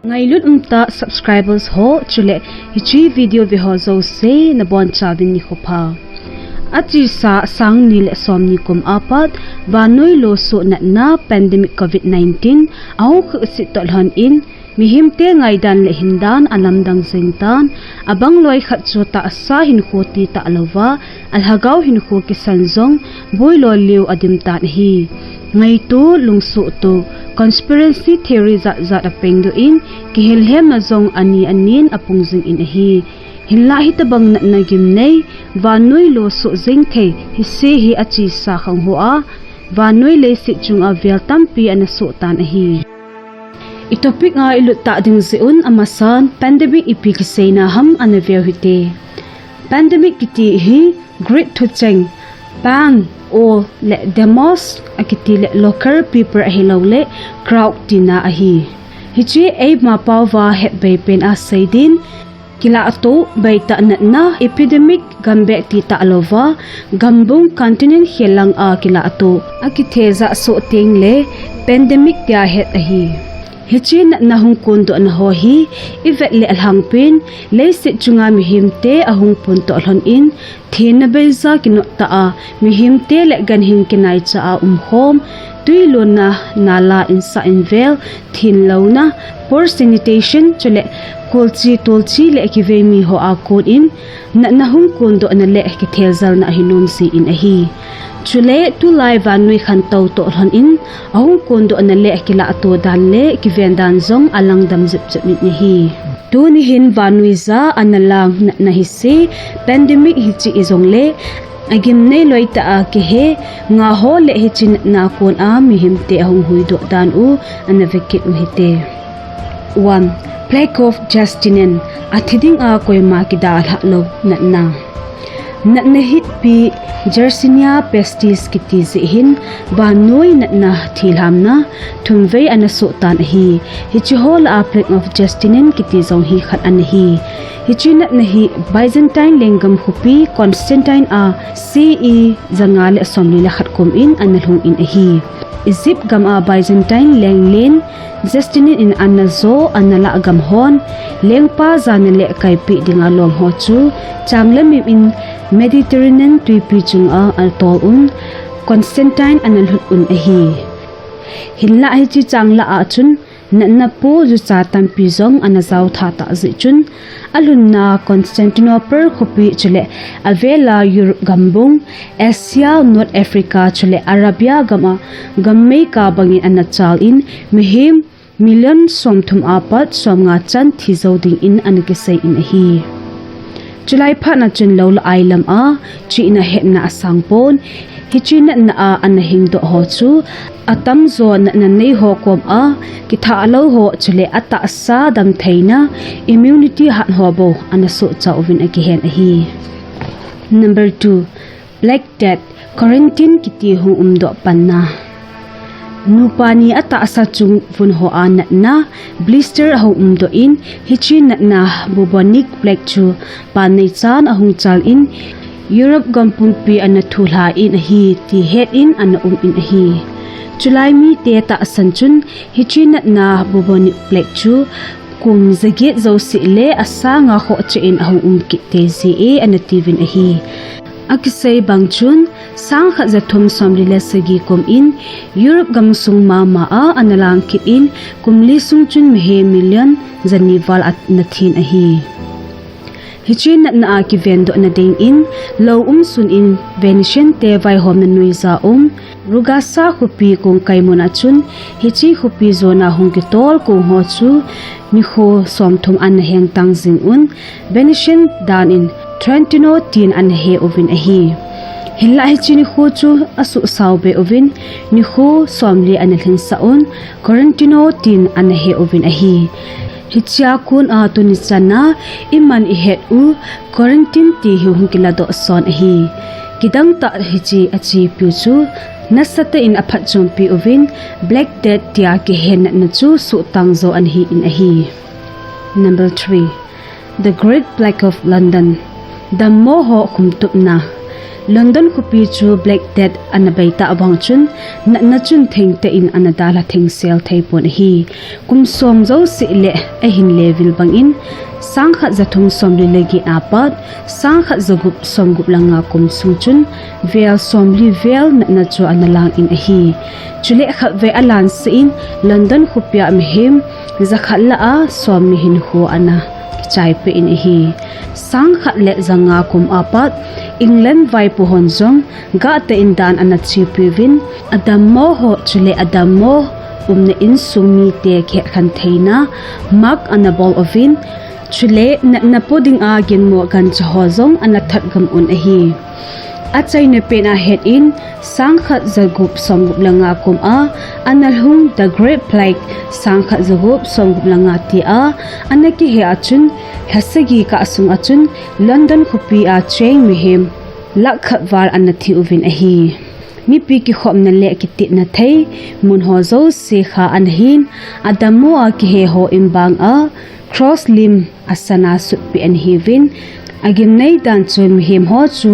Ngayon subscribers ho chule hichi video vi ho zo se na bon chavin ni khopa achi sa sang ni le som ni kum apat vanoi lo so na pandemic covid-19 au khu si tolhan in mihemte ngaidan le hindan alamdang sengtan abang loi khat chu ta sa hin khoti ta alova alhagaw hin kho ki sanjong boilo liu adim ta hi ngai tu lungsu tu conspiracy theory za apeng do in ki helhem na zong ani anin apung jing in hi hinla hi tabang na gimnei vanoi lo so jing the hise hi achi sa khang ho a vanoi le si chung a vel tampi ana so tan hi itopik nga iluta ding zeun amasan pandemic ipikisena ham anavel hite pandemic kiti hi great to cheng bang o le demos akiti le local people ahilo le crowd tina ahi hiche ei ma pawa het be pen Asei din kila ato baita na epidemic gambe ti ta alova gambung continent helang a kila ato akitheza so teng le pandemic tia het ahi hiche na hung kondo na ho hi ivet le alhangpin le se chunga mihemte ahung pun to lhon in thena beza kino ta a mihemte le ganhin kinai cha a hom tuilona nala insa invel thin louna for sanitation chule kolchi tolchi le kivemi ho a kon in na hung kondo na le ki thelzal na hinom si in ahi chule tu lai vanoi khan tau to lhon in ahung kondo na le kila to dan le kivendan zong alang dam zip zip ni hi Tuni hin vanoi za analang na hise pandemic hichi izongle agimnei loitah kihe nga ho le hichin na kon'a mihemte ahung hoidoh dan u ana vekit hite 1 plague of Justinian Athiding'a koima kidalhah lo Natna hit pi Justinian pestis kiti zihin vanoi natna thilhamna thumvei anaso tan hi hichehol a plague of Justinian kiti zong hi khat an hi hichi natna hi Byzantine lengam khupi Constantine a CE zangale somli la khat kom in analhung in hi Egypt gam a Byzantine lenglen Justinian in anazo anala agam hon lengpa zanale kaipi dinga long ho chu changlam in Mediterranean tuipi chung a altol Constantine analhut ahi hinla hi chi changla a chun na po ju cha tampi zong anazau tha ta zi chun alunna Constantinople khopi chule avela Europe gambung Asia North Africa chule Arabia gama gammei ka bangin anachal in mihim million somthum apat somnga chan thizoding in anakisai in hi Julai patna chun lo la ailam a chi na het na asangpon hichina na a anahing do ho chu atam zo na nei ho kom a kitha alo ho chule ata sa dam theina immunity han ho bo anaso cha ovin again ahi number 2 black death quarantine kiti hu umdoh panna nupani ata asa chung vun ho an na blister ho umdo in hichi na bubonic plague chu panai chan ahung chal in Europe gampun pi anathulha in hi ti head in ana in hi July mi te ta sanchun hichi na bubonic plague chu kum zaget zo si le asa nga kho che in ahung ki te si e anativin hi akisei bangchun sang kha zathum somli le sagi kom in Europe gamsung mama a analang kit in kumli sung chun mehe million zaniwal at nathin ahi hichin na kivendoh na ding in lo sun in Venetian te vai hom na nuiza rugasa khupi kong kaimona chun hichi khupi zona hungkitol kong ho chu mikho somthum an heng tang jing Venetian dan in Trentino tin an he ovin ahi hilla hichini khu chu asu saube ovin ni khu somli anelhin saun Corintino tin an he ovin ahi hichya kun a tuni chana iman I het quarantine ti hi hungkila do son ahi kidang ta hichi achi pu chu nasata in aphat chompi ovin black death tia ki hen na chu su tangzo an hi in ahi number 3 the great plague of London the moho khumtupna London khupi chu Black Death anabaita abang chun na chun theng te in anadala theng sel thei pon hi kum som zo si le a hin level bang in sang khat zathung som li legi apat sang khat zagup som gup langa kum sung chun vel som li vel na chu analang in a hi chule khat ve alan se in London khupia mihim zakhat la a som mi hin hu ana chai pe in a hi sang khat le zanga kum apat England vai pohon zong ga te in dan ana chi privin adammo ho chule adammo umne in sumi te khe khan theina mak anabol ovin chule na poding a Ginneo gan chahozong ana that gam un a hi achai ne pena head in sang khat zagup somgup langa kum a analhung the great plague sang khat zagup somgup langa ti a anaki he achun hasagi ka asung achun London khupi a cheng mihim lakhat war anathi uvin a hi mi pi ki khom na le ki ti na thei mun ho zo se kha anhin adamo a ki he ho imbang a cross lim asana sut pi an hivin agimnei dan chu mihim ho chu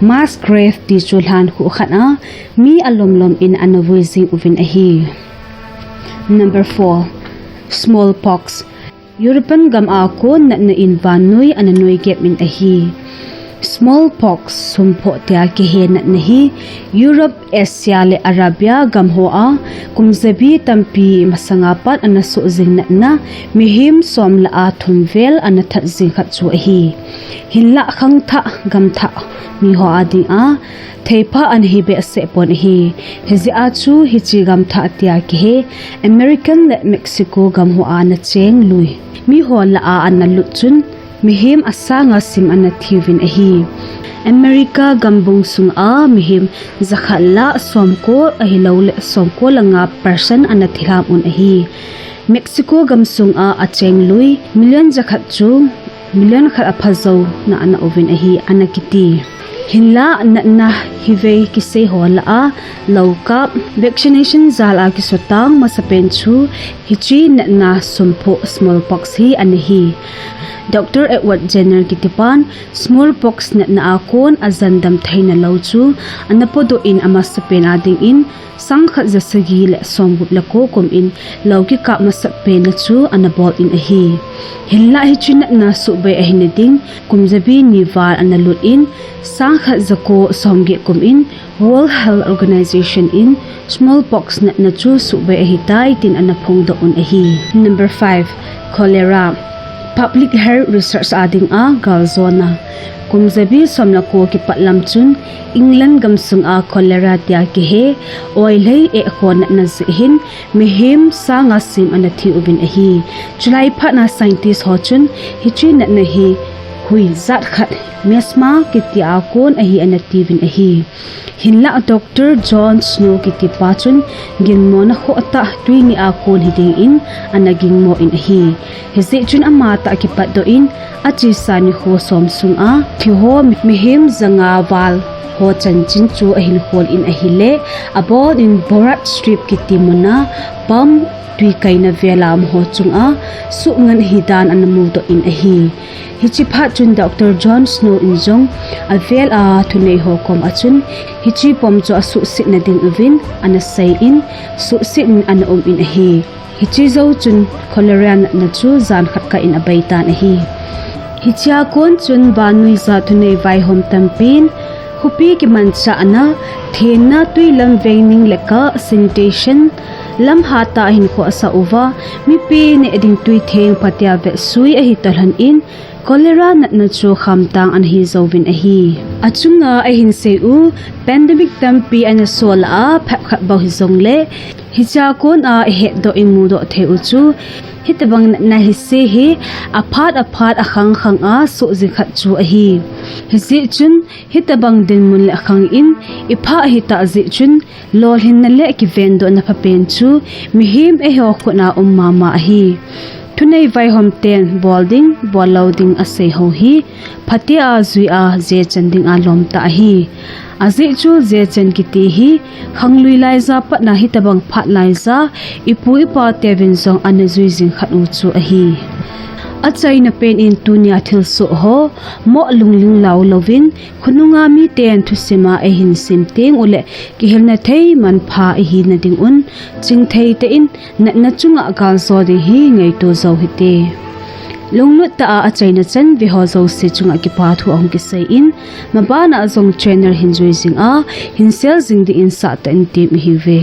mass grave ti chulhan khu khana mi alomlom in anavoizing uvin a hi. Number 4 smallpox European gam a ko na in vannoiya ananoi gep in a hi smallpox sumpo tia kihe na hi Europe Asia le Arabia gam ho a kumzabi tampi masangapat ana so jing na mihim som la a thumvel ana that jing khat chu hi hinla khang tha gam tha mi ho ading a theipa an hi be se pon hi hezi a chu hichi gam tha tia kihe American le Mexico gam ho a na cheng lui mi ho la a an lu chun mihim asanga sim anathivin a hi America gambung sung a mihim zakhala somko a hilole somko langa person anathiham un a hi Mexico gamsung a acheng lui million zakhat chu million khat aphazo na ana ovin a hi anakiti hinla na hive kise hola a lokap vaccination zal a kisotang masapen chu hichi na sumpo smallpox hi anahi Dr. Edward Jenner kitipan smallpox na akon azandam thaina lo chu anapodo in amasapen ading in sangkhat zasagi le somgup lako kom in lauki ka masapen la chu anabol in a hi hilla hi china na su be a hinading kumzabi niwar analut in sangkhat zako somge kom in World Health Organization in smallpox na chu su be a hitai tin anaphong do un a hi. Number 5 cholera Public Health Research ading a galzona kumzabi somna ko ki patlam chun England gamsung a cholera tia kihe oilei e khon na zihin mihim sanga sim anathi ubin a hi July patna scientist ho chun hichi na hi hui zat khat mesma kiti a kon a hi anativin a hi hinla Dr. John Snow kiti pachun ginmo na kho ta tuini a kon hiding in anagingmo in a hi hezi chun amata ki patdo in achi sani kho somsung a thiho mihim zanga wal ho chanchin chu a hin hol in a hile about in borat strip kiti mona pam tui kaina velam ho chunga su ngan hidan anamu do in a hi hichi pha chun Dr. John Snow in jong a vel a thunei ho kom achun hichi pom chu asu sit na ding uvin ana sei in su sit an in a hi hichi zo chun cholera na chu zan khat ka in a baita na hi hichia kon chun vanui za thunei vai hom tampin hupi ki mancha ana thena tui lam veining leka sanitation lam hata hin ko asa uwa mi pe ne eding tui theng patia ve sui a hitalhan in cholera na chu khamtang an hi zovin a hi achunga a hin se u pandemic tampi ana sola a phap khat ba hi jongleh hicha kon a he do imu do the u chu hitabang na hise hi aphat akhang a so ji khat chu a hi hisi chun hitabang din mun le khang in ipha hita ji chun lol hin na le kivendoh na phapen chu mihim e ho khona mama a hi thunei vai hom ten bolding bolloading Asei ho hi phatia zui a je chanding a lom ta hi azi chu je chen kiti hi khanglui lai za patna hi tabang phat lai za ipui pa tevin zong an zui jing khat u chu a hi Asei na pen in Tuni athil so ho mo lungling lau lovin khununga mi ten thusima e hin simting ule kihel na thei man pha e hi na ding un ching thei te in na chunga gal zo de hi ngai to zo hite lunglut ta a chaina chen vi ho zo se chunga ki pa thu ong ki sei in mabana azong trainer hinjoi jing a hinsel jing di in sa ta in tim hi ve